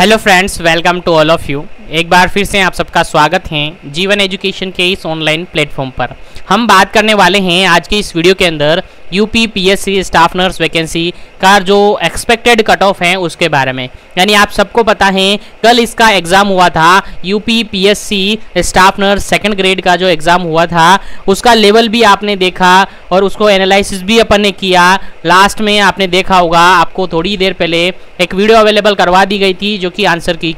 Hello friends, welcome to all of you. एक बार फिर से आप सबका स्वागत है जीवन एजुकेशन के इस ऑनलाइन प्लेटफॉर्म पर। हम बात करने वाले हैं आज की इस वीडियो के अंदर UP PSC staff nurse vacancy का जो एक्सपेक्टेड कट ऑफ है उसके बारे में। यानी आप सबको पता है कल इसका एग्ज़ाम हुआ था, UP PSC staff nurse second grade का जो एग्ज़ाम हुआ था उसका लेवल भी आपने देखा और उसको एनालिसिस भी अपन ने किया। लास्ट में आपने देखा होगा, आपको थोड़ी देर पहले एक वीडियो अवेलेबल करवा दी गई थी जो कि आंसर की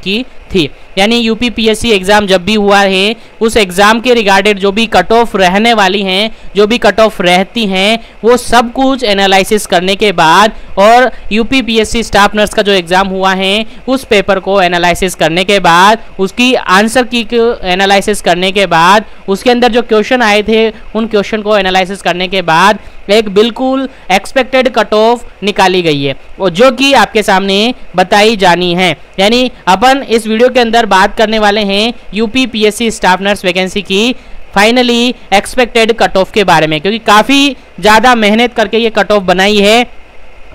थी। यानी यूपी पीएससी एग्ज़ाम जब भी हुआ है उस एग्ज़ाम के रिगार्डेड जो भी कट ऑफ रहने वाली हैं, जो भी कट ऑफ रहती हैं, वो सब कुछ एनालिसिस करने के बाद और यूपी पीएससी स्टाफ नर्स का जो एग्ज़ाम हुआ है उस पेपर को एनालिसिस करने के बाद, उसकी आंसर की एनालिसिस करने के बाद, उसके अंदर जो क्वेश्चन आए थे उन क्वेश्चन को एनालिसिस करने के बाद एक बिल्कुल एक्सपेक्टेड कट ऑफ निकाली गई है और जो कि आपके सामने बताई जानी है। यानी अपन इस वीडियो के अंदर बात करने वाले हैं UP PSC staff nurse vacancy की फाइनली एक्सपेक्टेड कट ऑफ के बारे में, क्योंकि काफ़ी ज़्यादा मेहनत करके ये कट ऑफ बनाई है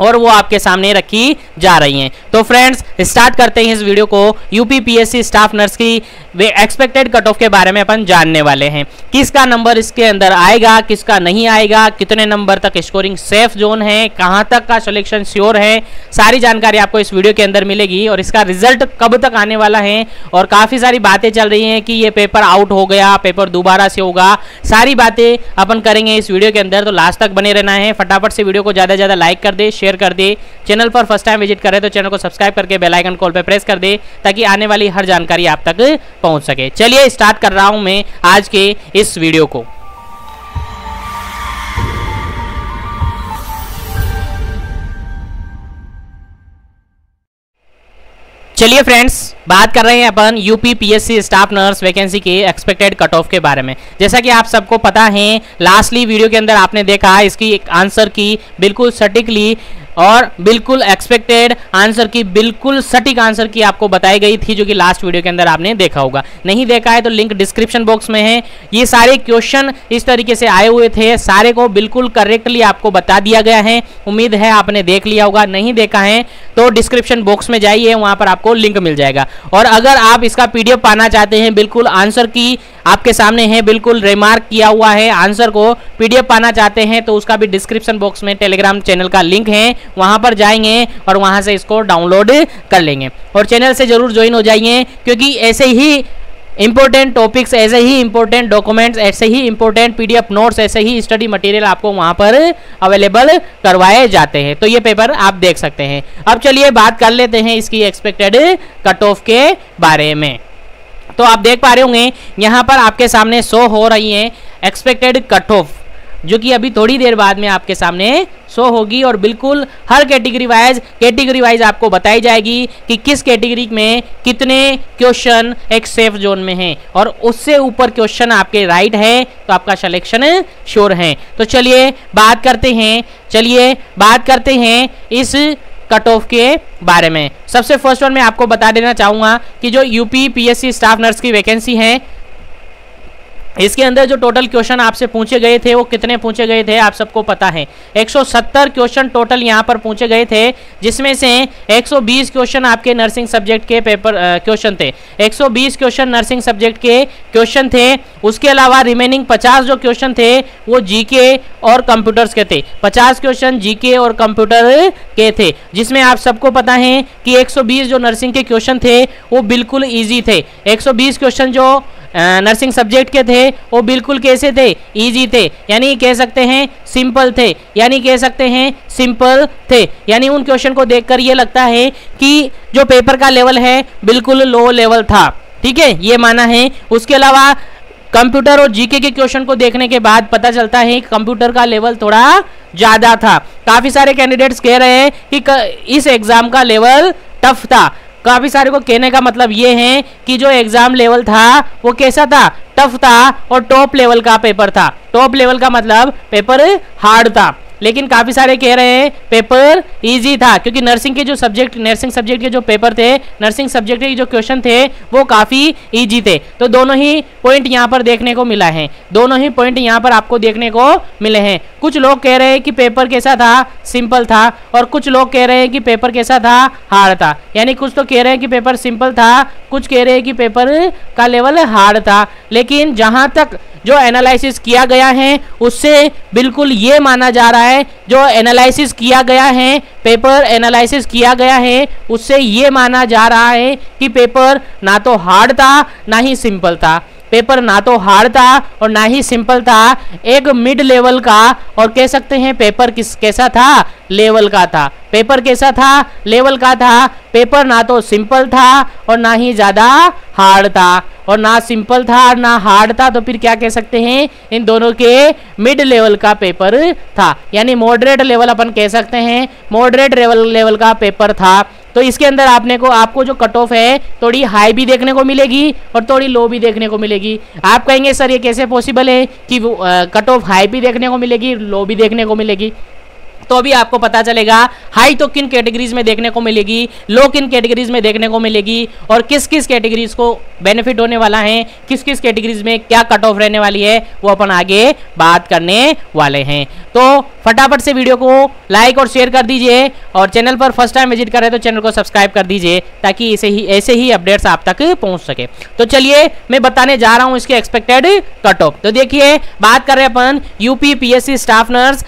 और वो आपके सामने रखी जा रही हैं। तो फ्रेंड्स, स्टार्ट करते हैं इस वीडियो को। यूपी पीएससी स्टाफ नर्स की एक्सपेक्टेड कट ऑफ के बारे में अपन जानने वाले हैं। किसका नंबर इसके अंदर आएगा, किसका नहीं आएगा, कितने नंबर तक स्कोरिंग सेफ जोन है, कहां तक का सिलेक्शन श्योर है, सारी जानकारी आपको इस वीडियो के अंदर मिलेगी। और इसका रिजल्ट कब तक आने वाला है और काफ़ी सारी बातें चल रही हैं कि ये पेपर आउट हो गया, पेपर दोबारा से होगा, सारी बातें अपन करेंगे इस वीडियो के अंदर। तो लास्ट तक बने रहना है। फटाफट से वीडियो को ज़्यादा से ज़्यादा लाइक कर दे, शेयर कर दे। चैनल पर फर्स्ट टाइम विजिट करें तो चैनल को सब्सक्राइब करके बेल आइकन कॉल पे प्रेस कर दे ताकि आने वाली हर जानकारी आप तक पहुंच सके। चलिए स्टार्ट कर रहा हूं मैं आज के इस वीडियो को। चलिए फ्रेंड्स, बात कर रहे हैं अपन UP PSC staff nurse vacancy के एक्सपेक्टेड कट ऑफ के बारे में। जैसा कि आप सबको पता है, लास्टली वीडियो के अंदर आपने देखा इसकी एक आंसर की बिल्कुल सटीकली और बिल्कुल एक्सपेक्टेड आंसर की बिल्कुल सटीक आंसर की आपको बताई गई थी, जो कि लास्ट वीडियो के अंदर आपने देखा होगा। नहीं देखा है तो लिंक डिस्क्रिप्शन बॉक्स में है। ये सारे क्वेश्चन इस तरीके से आए हुए थे, सारे को बिल्कुल करेक्टली आपको बता दिया गया है। उम्मीद है आपने देख लिया होगा। नहीं देखा है तो डिस्क्रिप्शन बॉक्स में जाइए, वहां पर आपको लिंक मिल जाएगा। और अगर आप इसका पीडीएफ पाना चाहते हैं, बिल्कुल आंसर की आपके सामने है, बिल्कुल रिमार्क किया हुआ है, आंसर को पीडीएफ पाना चाहते हैं तो उसका भी डिस्क्रिप्शन बॉक्स में टेलीग्राम चैनल का लिंक है, वहां पर जाएंगे और वहां से इसको डाउनलोड कर लेंगे। और चैनल से जरूर ज्वाइन हो जाइए, क्योंकि ऐसे ही इंपॉर्टेंट टॉपिक्स, ऐसे ही इंपॉर्टेंट डॉक्यूमेंट्स, ऐसे ही इंपॉर्टेंट पीडीएफ नोट्स, ऐसे ही स्टडी मटेरियल आपको वहां पर अवेलेबल करवाए जाते हैं। तो ये पेपर आप देख सकते हैं। अब चलिए बात कर लेते हैं इसकी एक्सपेक्टेड कट ऑफ के बारे में। तो आप देख पा रहे होंगे यहाँ पर आपके सामने शो हो रही है एक्सपेक्टेड कट ऑफ, जो कि अभी थोड़ी देर बाद में आपके सामने शो होगी और बिल्कुल हर कैटेगरी वाइज आपको बताई जाएगी कि किस कैटेगरी में कितने क्वेश्चन एक सेफ जोन में हैं और उससे ऊपर क्वेश्चन आपके राइट है तो आपका सिलेक्शन श्योर है। तो चलिए बात करते हैं इस कट ऑफ के बारे में। सबसे फर्स्ट वन मैं आपको बता देना चाहूंगा कि जो यूपी पीएससी स्टाफ नर्स की वैकेंसी है, इसके अंदर जो टोटल क्वेश्चन आपसे पूछे गए थे वो कितने पूछे गए थे आप सबको पता है। 170 क्वेश्चन टोटल यहाँ पर पूछे गए थे, जिसमें से 120 क्वेश्चन आपके नर्सिंग सब्जेक्ट के पेपर क्वेश्चन थे। 120 क्वेश्चन नर्सिंग सब्जेक्ट के क्वेश्चन थे। उसके अलावा रिमेनिंग 50 जो क्वेश्चन थे वो जीके और कंप्यूटर्स के थे। 50 क्वेश्चन जीके और कंप्यूटर के थे, जिसमें आप सबको पता है कि 120 जो नर्सिंग के क्वेश्चन थे वो बिल्कुल ईजी थे। 120 क्वेश्चन जो नर्सिंग सब्जेक्ट के थे वो बिल्कुल कैसे थे, इजी थे, यानी कह सकते हैं सिंपल थे, यानी उन क्वेश्चन को देखकर ये लगता है कि जो पेपर का लेवल है बिल्कुल लो लेवल था। ठीक है, ये माना है। उसके अलावा कंप्यूटर और जीके के क्वेश्चन को देखने के बाद पता चलता है कि कंप्यूटर का लेवल थोड़ा ज्यादा था। काफी सारे कैंडिडेट्स कह रहे हैं कि इस एग्जाम का लेवल टफ था। काफी सारे को कहने का मतलब ये है कि जो एग्जाम लेवल था वो कैसा था, टफ था और टॉप लेवल का पेपर था। टॉप लेवल का मतलब पेपर हार्ड था। लेकिन काफी सारे कह रहे हैं पेपर इजी था, क्योंकि नर्सिंग सब्जेक्ट के जो पेपर थे, नर्सिंग सब्जेक्ट के जो क्वेश्चन थे वो काफी इजी थे। तो दोनों ही पॉइंट यहाँ पर देखने को मिला है, दोनों ही पॉइंट यहाँ पर आपको देखने को मिले हैं। कुछ लोग कह रहे हैं कि पेपर कैसा था, सिंपल था, और कुछ लोग कह रहे हैं कि पेपर कैसा था, हार्ड था। यानी कुछ तो कह रहे हैं कि पेपर सिंपल था, कुछ कह रहे हैं कि पेपर का लेवल हार्ड था। लेकिन जहां तक जो एनालिसिस किया गया है उससे बिल्कुल ये माना जा रहा है, जो एनालिसिस किया गया है, पेपर एनालिसिस किया गया है, उससे ये माना जा रहा है कि पेपर ना तो हार्ड था ना ही सिंपल था। पेपर ना तो हार्ड था और ना ही सिंपल था, एक मिड लेवल का, और कह सकते हैं पेपर कैसा था, लेवल का था। पेपर कैसा था, लेवल का था। पेपर ना तो सिंपल था और ना ही ज्यादा हार्ड था, और ना सिंपल था और ना हार्ड था, तो फिर क्या कह सकते हैं, इन दोनों के मिड लेवल का पेपर था। यानी मॉडरेट लेवल अपन कह सकते हैं, मॉडरेट लेवल का पेपर था। तो इसके अंदर आपको जो कट ऑफ है थोड़ी हाई भी देखने को मिलेगी और थोड़ी लो भी देखने को मिलेगी। आप कहेंगे सर ये कैसे पॉसिबल है कि कट ऑफ हाई भी देखने को मिलेगी, लो भी देखने को मिलेगी? तो अभी आपको पता चलेगा हाई तो किन कैटेगरीज में देखने को मिलेगी, लो किन कैटेगरीज में देखने को मिलेगी, और किस किस कैटेगरीज को बेनिफिट होने वाला है, किस किस कैटेगरीज में क्या कट ऑफ रहने वाली है, वो अपन आगे बात करने वाले हैं। तो फटाफट से वीडियो को लाइक और शेयर कर दीजिए, और चैनल पर फर्स्ट टाइम विजिट कर रहे तो चैनल को सब्सक्राइब कर दीजिए, ताकि ऐसे ही अपडेट्स आप तक पहुंच सके। तो चलिए मैं बताने जा रहा हूं इसके एक्सपेक्टेड कट ऑफ। तो देखिए, बात कर रहे हैं अपन यूपी पीएससी स्टाफ नर्स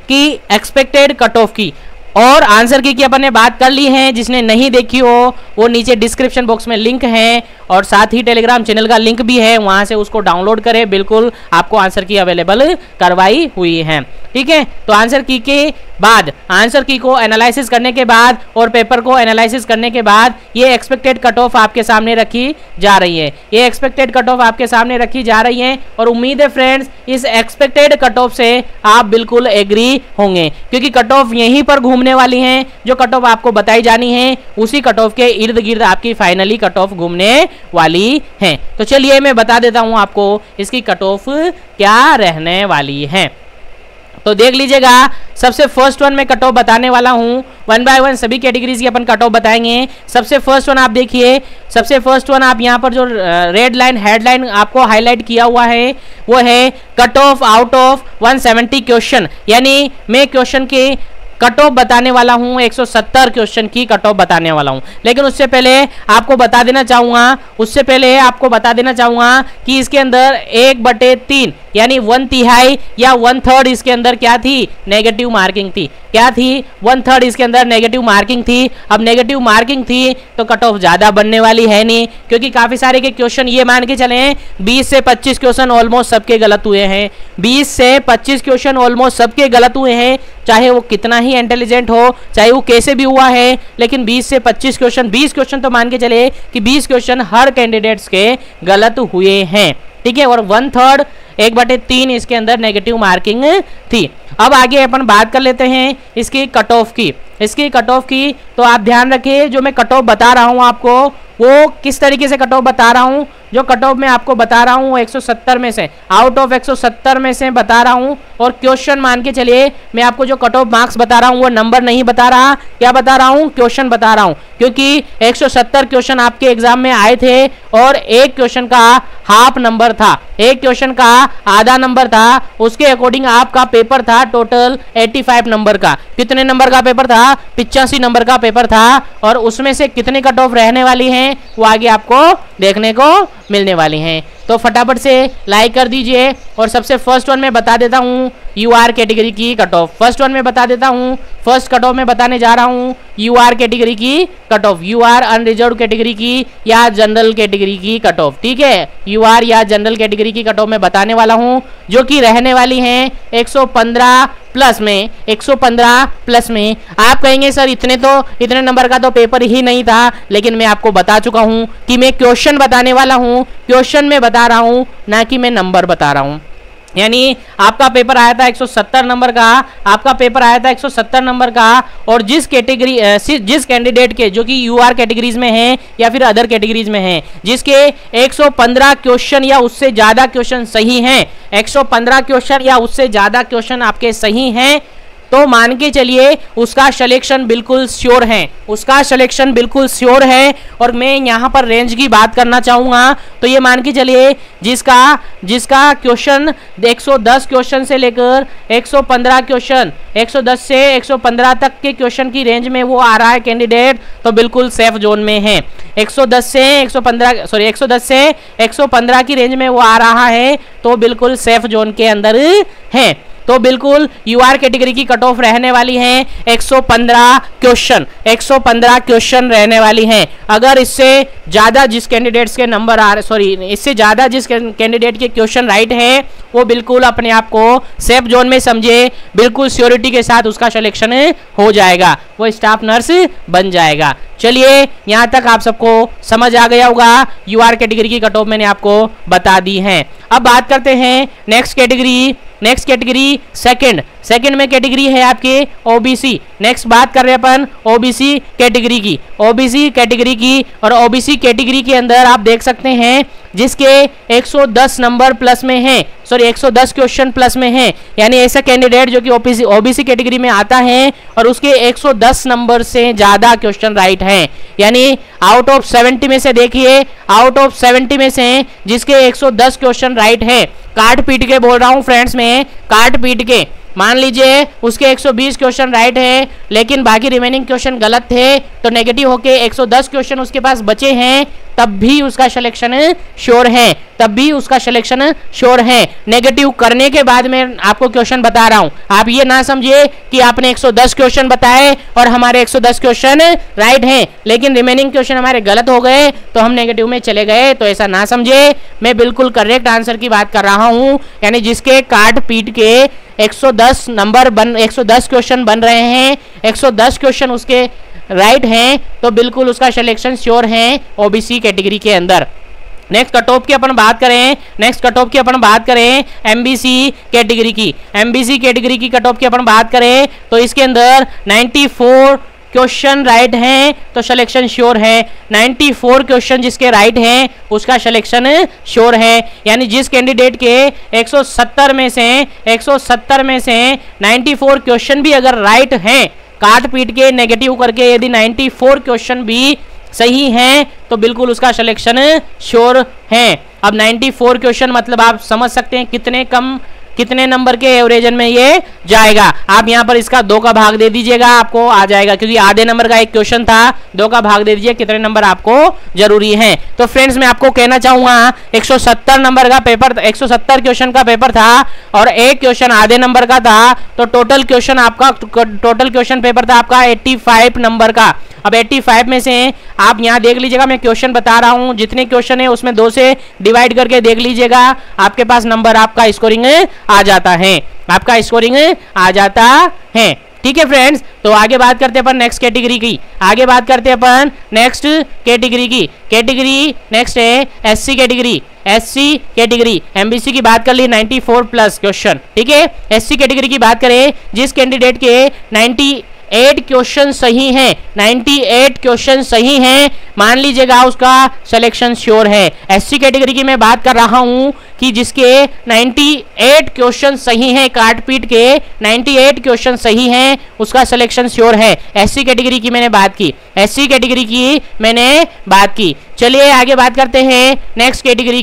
की एक्सपेक्टेड कट ऑफ की, और आंसर की अपन ने बात कर ली है। जिसने नहीं देखी हो वो नीचे डिस्क्रिप्शन बॉक्स में लिंक है, और साथ ही टेलीग्राम चैनल का लिंक भी है, वहां से उसको डाउनलोड करें। बिल्कुल आपको आंसर की अवेलेबल करवाई हुई है, ठीक है। तो आंसर की के बाद, आंसर की को एनालिसिस करने के बाद और पेपर को एनालिसिस करने के बाद ये एक्सपेक्टेड कट ऑफ आपके सामने रखी जा रही है। ये एक्सपेक्टेड कट ऑफ आपके सामने रखी जा रही है, और उम्मीद है फ्रेंड्स इस एक्सपेक्टेड कट ऑफ से आप बिल्कुल एग्री होंगे, क्योंकि कट ऑफ यहीं पर घूमने वाली है। जो कट ऑफ आपको बताई जानी है उसी कट ऑफ के इर्द गिर्द आपकी फाइनली कट ऑफ घूमने वाली है। तो चलिए मैं बता देता हूं आपको इसकी कट ऑफ क्या रहने वाली है। तो देख लीजिएगा, सबसे फर्स्ट वन मैं कट ऑफ बताने वाला हूं, वन बाय वन सभी कैटेगरीज की अपन कट ऑफ बताएंगे। सबसे फर्स्ट वन आप देखिए, सबसे फर्स्ट वन आप यहां पर जो रेड लाइन हेडलाइन आपको हाईलाइट किया हुआ है वो है cut off out of 170 question. यानी मैं क्वेश्चन के कट ऑफ बताने वाला हूं, 170 क्वेश्चन की कट ऑफ बताने वाला हूं। लेकिन उससे पहले आपको बता देना चाहूंगा कि इसके अंदर 1/3 यानी 1/3 या 1/3 इसके अंदर क्या थी, नेगेटिव मार्किंग थी। क्या थी, 1/3 इसके अंदर नेगेटिव मार्किंग थी। अब नेगेटिव मार्किंग थी तो कट ऑफ ज्यादा बनने वाली है नहीं, क्योंकि काफी सारे के क्वेश्चन ये मान के चले 20 से 25 क्वेश्चन ऑलमोस्ट सबके गलत हुए हैं। 20 से 25 क्वेश्चन ऑलमोस्ट सबके गलत हुए हैं, चाहे वो कितना ही इंटेलिजेंट हो, चाहे वो कैसे भी हुआ है। लेकिन 20 से 25 क्वेश्चन, 20 क्वेश्चन तो मान के चले कि 20 क्वेश्चन हर कैंडिडेट्स के गलत हुए हैं, ठीक है। और 1/3 1/3 इसके अंदर नेगेटिव मार्किंग थी। अब आगे अपन बात कर लेते हैं इसकी कट ऑफ की। इसकी कट ऑफ की तो आप ध्यान रखिए, जो मैं कट ऑफ बता रहा हूं आपको वो किस तरीके से कट ऑफ बता रहा हूं। जो कट ऑफ मैं आपको बता रहा हूं 170 में से, आउट ऑफ 170 में से बता रहा हूं। और क्वेश्चन मान के चलिए, मैं आपको जो कट ऑफ मार्क्स बता रहा हूं वो नंबर नहीं बता रहा, क्या बता रहा हूं, क्वेश्चन बता रहा हूं। क्योंकि 170 क्वेश्चन आपके एग्जाम में आए थे और एक क्वेश्चन का हाफ नंबर था, एक क्वेश्चन का आधा नंबर था। उसके अकॉर्डिंग आपका पेपर था टोटल 85 नंबर का। कितने नंबर का पेपर था, 85 नंबर का पेपर था। और उसमें से कितने कट ऑफ रहने वाली हैं वो आगे आपको देखने को मिलने वाली हैं। तो फटाफट से लाइक कर दीजिए। और सबसे फर्स्ट वन में बता देता हूं यूआर कैटेगरी की कट ऑफ। फर्स्ट वन में बता देता हूं, फर्स्ट कट ऑफ में बताने जा रहा हूं यूआर कैटेगरी की cut off, UR unreserved category की या जनरल कैटेगरी की कट ऑफ, ठीक है। यूआर या जनरल कैटेगरी की कट ऑफ में बताने वाला हूं, जो कि रहने वाली है 115 प्लस में, 115 प्लस में। आप कहेंगे सर इतने नंबर का तो पेपर ही नहीं था, लेकिन मैं आपको बता चुका हूं कि मैं क्वेश्चन बताने वाला हूं, क्वेश्चन में बता रहा हूं, ना कि मैं नंबर बता रहा हूं। यानी आपका पेपर आया था 170 नंबर का, आपका पेपर आया था 170 नंबर का, और जिस कैटेगरी जिस कैंडिडेट के जो कि यूआर कैटेगरीज में हैं या फिर अदर कैटेगरीज में हैं, जिसके 115 क्वेश्चन या उससे ज्यादा क्वेश्चन सही हैं, 115 क्वेश्चन या उससे ज्यादा क्वेश्चन आपके सही हैं, तो मान के चलिए उसका सिलेक्शन बिल्कुल श्योर है, उसका सिलेक्शन बिल्कुल श्योर है। और मैं यहाँ पर रेंज की बात करना चाहूँगा, तो ये मान के चलिए जिसका क्वेश्चन 110 क्वेश्चन से लेकर 115 क्वेश्चन, 110 से 115 तक के क्वेश्चन की रेंज में वो आ रहा है कैंडिडेट, तो बिल्कुल सेफ जोन में है। 110 से 115 की रेंज में वो आ रहा है, तो बिल्कुल सेफ जोन के अंदर है। तो बिल्कुल यूआर कैटेगरी की कट ऑफ रहने वाली है 115 क्वेश्चन, 115 क्वेश्चन रहने वाली हैं। अगर इससे ज्यादा जिस कैंडिडेट्स के नंबर इससे ज्यादा जिस कैंडिडेट के क्वेश्चन राइट है, वो बिल्कुल अपने आप को सेफ जोन में समझे, बिल्कुल श्योरिटी के साथ उसका सिलेक्शन हो जाएगा, वो स्टाफ नर्स बन जाएगा। चलिए यहाँ तक आप सबको समझ आ गया होगा, यूआर कैटेगरी की कट ऑफ मैंने आपको बता दी है। अब बात करते हैं नेक्स्ट कैटेगरी सेकंड में कैटेगरी है आपके ओबीसी। नेक्स्ट बात कर रहे हैं अपन ओबीसी कैटेगरी की, और ओबीसी कैटेगरी के अंदर आप देख सकते हैं जिसके 110 नंबर प्लस में है, 110 क्वेश्चन प्लस में है, यानी ऐसा कैंडिडेट जो कि ओबीसी कैटेगरी में आता है और उसके 110 नंबर से ज्यादा क्वेश्चन राइट है, यानी आउट ऑफ 70 में से देखिए, आउट ऑफ 70 में से जिसके 110 क्वेश्चन राइट है, काट पीट के बोल रहा हूं फ्रेंड्स, में काट पीट के मान लीजिए उसके 120 क्वेश्चन राइट है लेकिन बाकी रिमेनिंग क्वेश्चन गलत थे, तो नेगेटिव होके 110 क्वेश्चन उसके पास बचे हैं, तब भी उसका सिलेक्शन श्योर है, तब भी उसका सिलेक्शन श्योर है। नेगेटिव करने के बाद मैं आपको क्वेश्चन बता रहा हूं, आप ये ना समझिए कि आपने 110 क्वेश्चन बताए और हमारे 110 क्वेश्चन राइट हैं लेकिन रिमेनिंग क्वेश्चन हमारे गलत हो गए तो हम नेगेटिव में चले गए, तो ऐसा ना समझे। मैं बिल्कुल करेक्ट आंसर की बात कर रहा हूं, यानी जिसके काट पीट के 110 क्वेश्चन बन रहे हैं, 110 क्वेश्चन उसके राइट हैं, तो बिल्कुल उसका सिलेक्शन श्योर है ओबीसी कैटेगरी के अंदर। नेक्स्ट कट ऑफ की अपन बात करें एमबीसी कैटेगरी की कट ऑफ की अपन बात करें तो इसके अंदर 94 क्वेश्चन राइट हैं तो सिलेक्शन श्योर है। 94 क्वेश्चन जिसके राइट हैं उसका सिलेक्शन श्योर है, यानी जिस कैंडिडेट के 170 में से 94 क्वेश्चन भी अगर राइट हैं, काट पीट के नेगेटिव करके यदि 94 क्वेश्चन भी सही हैं तो बिल्कुल उसका सिलेक्शन श्योर है। अब 94 क्वेश्चन मतलब आप समझ सकते हैं कितने नंबर के एवरेजन में ये जाएगा। आप यहाँ पर इसका 2 का भाग दे दीजिएगा, आपको आ जाएगा, क्योंकि आधे नंबर का एक क्वेश्चन था, 2 का भाग दे दीजिए कितने नंबर आपको जरूरी है। तो फ्रेंड्स मैं आपको कहना चाहूंगा 170 नंबर का पेपर, 170 क्वेश्चन का पेपर था और एक क्वेश्चन आधे नंबर का था, तो टोटल क्वेश्चन पेपर था आपका 85 नंबर का। अब 85 में से आप यहाँ देख लीजिएगा, मैं क्वेश्चन बता रहा हूँ, जितने क्वेश्चन है उसमें 2 से डिवाइड करके देख लीजिएगा, आपके पास नंबर आपका स्कोरिंग आ जाता है, ठीक है फ्रेंड्स। तो आगे बात करते हैं अपन नेक्स्ट कैटेगरी की, नेक्स्ट है एससी कैटेगरी। एमबीसी की बात कर ली 94 प्लस क्वेश्चन, ठीक है। एससी कैटेगरी की बात करें जिस कैंडिडेट के 98 क्वेश्चन सही हैं, 98 क्वेश्चन सही हैं, मान लीजिएगा उसका सिलेक्शन श्योर है। एससी कैटेगरी की मैं बात कर रहा हूं कि जिसके 98 क्वेश्चन सही हैं, काट पीट के 98 क्वेश्चन सही हैं, उसका सिलेक्शन श्योर है। एससी कैटेगरी की मैंने बात की, चलिए आगे बात करते हैं नेक्स्ट कैटेगरी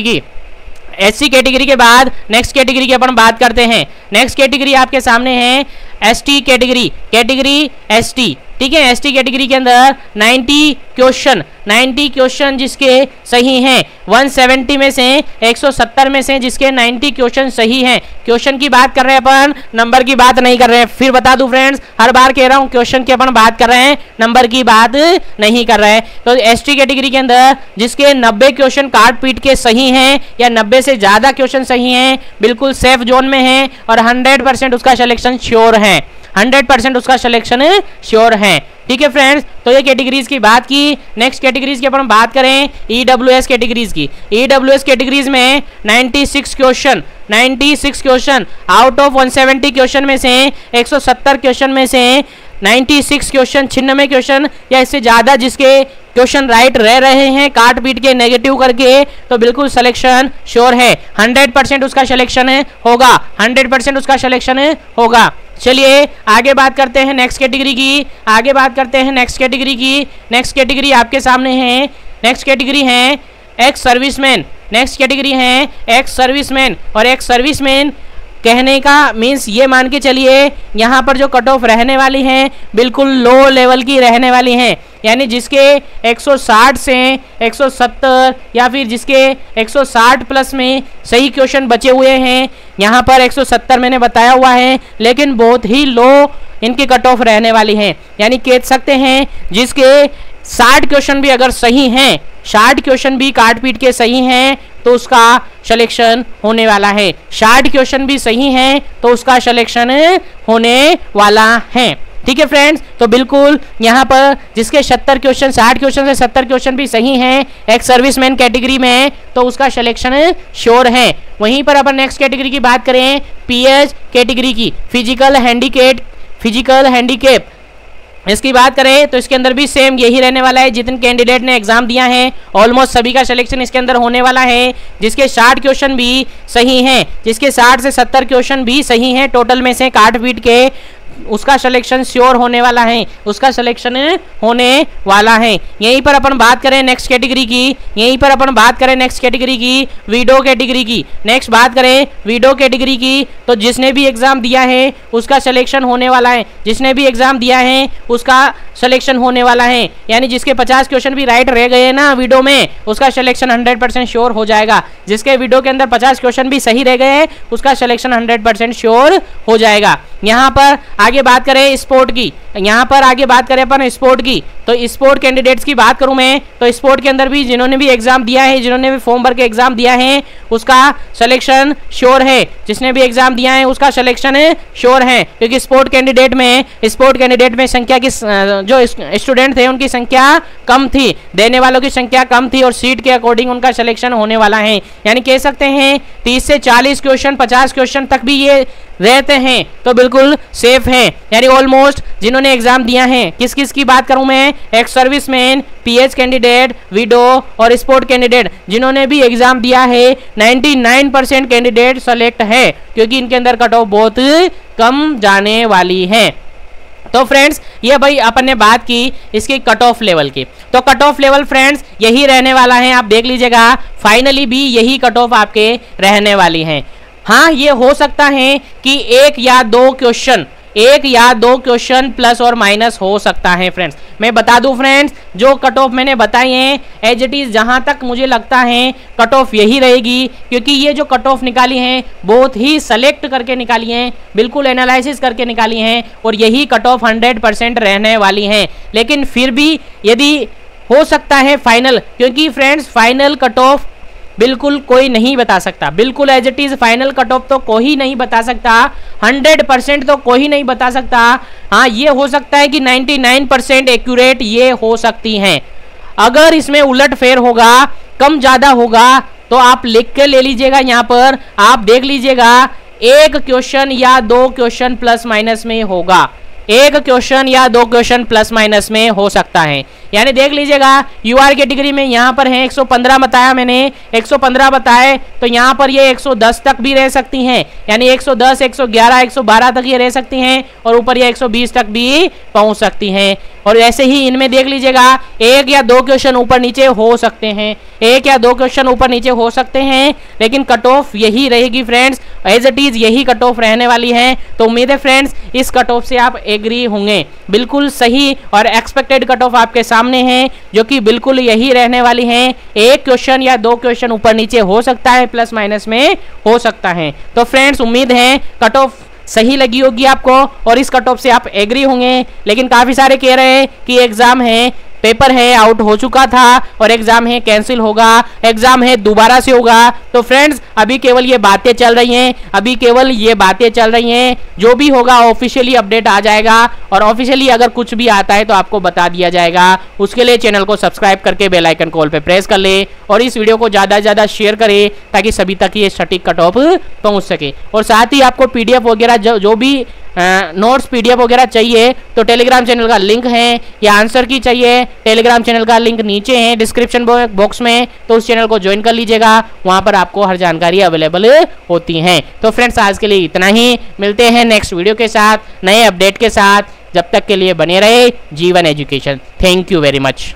की। एससी कैटेगरी के बाद नेक्स्ट कैटेगरी की अपन बात करते हैं। नेक्स्ट कैटेगरी आपके सामने है एसटी कैटेगरी, एसटी, ठीक है। एसटी कैटेगरी के अंदर 90 क्वेश्चन जिसके सही हैं, 170 में से 170 में से जिसके 90 क्वेश्चन सही हैं। क्वेश्चन की बात कर रहे हैं अपन, नंबर की बात नहीं कर रहे हैं। फिर बता दूं फ्रेंड्स, हर बार कह रहा हूं क्वेश्चन की अपन बात कर रहे हैं, नंबर की बात नहीं कर रहे हैं। तो एसटी कैटेगरी के अंदर जिसके 90 क्वेश्चन काट पीट के सही हैं या 90 से ज्यादा क्वेश्चन सही हैं, बिल्कुल सेफ जोन में है और 100% उसका सिलेक्शन श्योर है, 100% उसका सिलेक्शन श्योर है। ठीक है फ्रेंड्स, तो ये कैटेगरीज की बात की। नेक्स्ट कैटेगरीज की अपन बात करें ईडब्ल्यूएस कैटेगरीज की। ईडब्ल्यूएस कैटेगरीज में 96 क्वेश्चन आउट ऑफ 170 क्वेश्चन में से 170 क्वेश्चन में से 96 क्वेश्चन 96 क्वेश्चन या इससे ज्यादा जिसके क्वेश्चन राइट रह रहे हैं काट पीट के नेगेटिव करके, तो बिल्कुल सिलेक्शन श्योर है। 100% उसका सिलेक्शन होगा, 100% उसका सिलेक्शन होगा। चलिए आगे बात करते हैं नेक्स्ट कैटेगरी की। नेक्स्ट कैटेगरी आपके सामने है। नेक्स्ट कैटेगरी है एक्स सर्विसमैन। और एक्स सर्विसमैन कहने का मीन्स ये मान के चलिए यहाँ पर जो कट ऑफ रहने वाली है बिल्कुल लो लेवल की रहने वाली है, यानी जिसके 160 से 170 या फिर जिसके 160 प्लस में सही क्वेश्चन बचे हुए हैं। यहाँ पर 170 मैंने बताया हुआ है, लेकिन बहुत ही लो इनकी कट ऑफ रहने वाली है। यानी कह सकते हैं जिसके 60 क्वेश्चन भी अगर सही हैं, 60 क्वेश्चन भी काट पीट के सही हैं तो उसका सिलेक्शन होने वाला है। 60 क्वेश्चन भी सही हैं तो उसका सिलेक्शन होने वाला है। ठीक है फ्रेंड्स, तो बिल्कुल यहाँ पर जिसके 70 क्वेश्चन 60 क्वेश्चन से 70 क्वेश्चन भी सही हैं एक्स सर्विसमैन कैटेगरी में, तो उसका सिलेक्शन श्योर है। वहीं पर अपन नेक्स्ट कैटेगरी की बात करें पीएच कैटेगरी की, फिजिकल हैंडीकेप इसकी बात करें तो इसके अंदर भी सेम यही रहने वाला है। जितने कैंडिडेट ने एग्जाम दिया है ऑलमोस्ट सभी का सिलेक्शन इसके अंदर होने वाला है। जिसके 60 क्वेश्चन भी सही हैं, जिसके 60 से 70 क्वेश्चन भी सही हैं टोटल में से काट पीट के, उसका सिलेक्शन श्योर होने वाला है, यहीं पर अपन बात करें नेक्स्ट कैटेगरी की, वीडो कैटेगरी की, तो जिसने भी एग्जाम दिया है उसका सिलेक्शन होने वाला है। यानी जिसके 50 क्वेश्चन भी राइट रह गए ना वीडो में, उसका सिलेक्शन 100% श्योर हो जाएगा। जिसके वीडो के अंदर 50 क्वेश्चन भी सही रह गए उसका सिलेक्शन 100% श्योर हो जाएगा। यहाँ पर आगे बात करें स्पोर्ट की, तो स्पोर्ट कैंडिडेट्स की बात करूं मैं, तो स्पोर्ट के अंदर भी जिन्होंने भी एग्जाम दिया है, जिन्होंने भी फॉर्म भर के एग्जाम दिया है उसका सिलेक्शन श्योर है। जिसने भी एग्जाम दिया है उसका सिलेक्शन श्योर है, क्योंकि स्पोर्ट कैंडिडेट में संख्या की जो स्टूडेंट थे उनकी संख्या कम थी, देने वालों की संख्या कम थी और सीट के अकॉर्डिंग उनका सिलेक्शन होने वाला है। यानी कह सकते हैं 30 से 40 क्वेश्चन 50 क्वेश्चन तक भी ये रहते हैं तो बिल्कुल सेफ है। यानी ऑलमोस्ट जिन्होंने एग्जाम दिया है, किस की बात करूं मैं, ex serviceman, pH candidate, window और स्पोर्ट कैंडिडेट जिन्होंने भी एग्जाम दिया है 99% कैंडिडेट सेलेक्ट है, क्योंकि इनके अंदर कट ऑफ बहुत कम जाने वाली है। तो फ्रेंड्स ये भाई अपन ने बात की इसकी कट ऑफ लेवल की, तो कट ऑफ लेवल फ्रेंड्स यही रहने वाला है, आप देख लीजिएगा। फाइनली भी यही कट ऑफ आपके रहने वाली हैं। हाँ, ये हो सकता है कि एक या दो क्वेश्चन प्लस और माइनस हो सकता है फ्रेंड्स। मैं बता दूं फ्रेंड्स, जो कट ऑफ मैंने बताई है एज इट इज जहां तक मुझे लगता है कट ऑफ यही रहेगी, क्योंकि ये जो कट ऑफ निकाली है बहुत ही सेलेक्ट करके निकाली है, बिल्कुल एनालिसिस करके निकाली है, और यही कट ऑफ 100% रहने वाली है। लेकिन फिर भी यदि हो सकता है फाइनल, क्योंकि फ्रेंड्स फाइनल कट ऑफ बिल्कुल कोई नहीं बता सकता, बिल्कुल as it is final cut off तो कोई नहीं बता सकता, 100% तो कोई नहीं बता सकता। हाँ, ये हो सकता है कि 99% एक्यूरेट ये हो सकती हैं। अगर इसमें उलट फेर होगा, कम ज्यादा होगा, तो आप लिख के ले लीजिएगा। यहाँ पर आप देख लीजिएगा, एक क्वेश्चन या दो क्वेश्चन प्लस माइनस में होगा, एक क्वेश्चन या दो क्वेश्चन प्लस माइनस में हो सकता है। यानी देख लीजिएगा यूआर कैटेगरी में यहाँ पर है 115 बताया मैंने, 115 बताए तो यहाँ पर ये 110 तक भी रह सकती हैं, यानी 110, 111, 112 तक ये रह सकती हैं, और ऊपर ये 120 तक भी पहुंच सकती हैं। और ऐसे ही इनमें देख लीजिएगा एक या दो क्वेश्चन ऊपर नीचे हो सकते हैं, लेकिन कट ऑफ यही रहेगी फ्रेंड्स, एज इट इज यही कट ऑफ रहने वाली है। तो उम्मीद है फ्रेंड्स इस कट ऑफ से आप एग्री होंगे, बिल्कुल सही और एक्सपेक्टेड कट ऑफ आपके सामने है, जो कि बिल्कुल यही रहने वाली है। एक क्वेश्चन या दो क्वेश्चन ऊपर नीचे हो सकता है, प्लस माइनस में हो सकता है। तो फ्रेंड्स उम्मीद है कट ऑफ सही लगी होगी आपको और इस कट ऑफ से आप एग्री होंगे। लेकिन काफी सारे कह रहे हैं कि एग्जाम है पेपर है आउट हो चुका था और एग्जाम है कैंसिल होगा, एग्जाम है दोबारा से होगा। तो फ्रेंड्स अभी केवल ये बातें चल रही हैं, अभी केवल ये बातें चल रही हैं। जो भी होगा ऑफिशियली अपडेट आ जाएगा और ऑफिशियली अगर कुछ भी आता है तो आपको बता दिया जाएगा। उसके लिए चैनल को सब्सक्राइब करके बेल आइकन कॉल पे प्रेस कर ले और इस वीडियो को ज़्यादा से ज़्यादा शेयर करें ताकि सभी तक ये सटीक कट ऑफ पहुँच सके। और साथ ही आपको PDF वगैरह जो भी नोट्स PDF वगैरह चाहिए तो टेलीग्राम चैनल का लिंक है, या आंसर की चाहिए टेलीग्राम चैनल का लिंक नीचे है डिस्क्रिप्शन बॉक्स में, तो उस चैनल को ज्वाइन कर लीजिएगा। वहां पर आपको हर जानकारी अवेलेबल होती है। तो फ्रेंड्स आज के लिए इतना ही, मिलते हैं नेक्स्ट वीडियो के साथ नए अपडेट के साथ। जब तक के लिए बने रहे जीवन education. Thank you very much.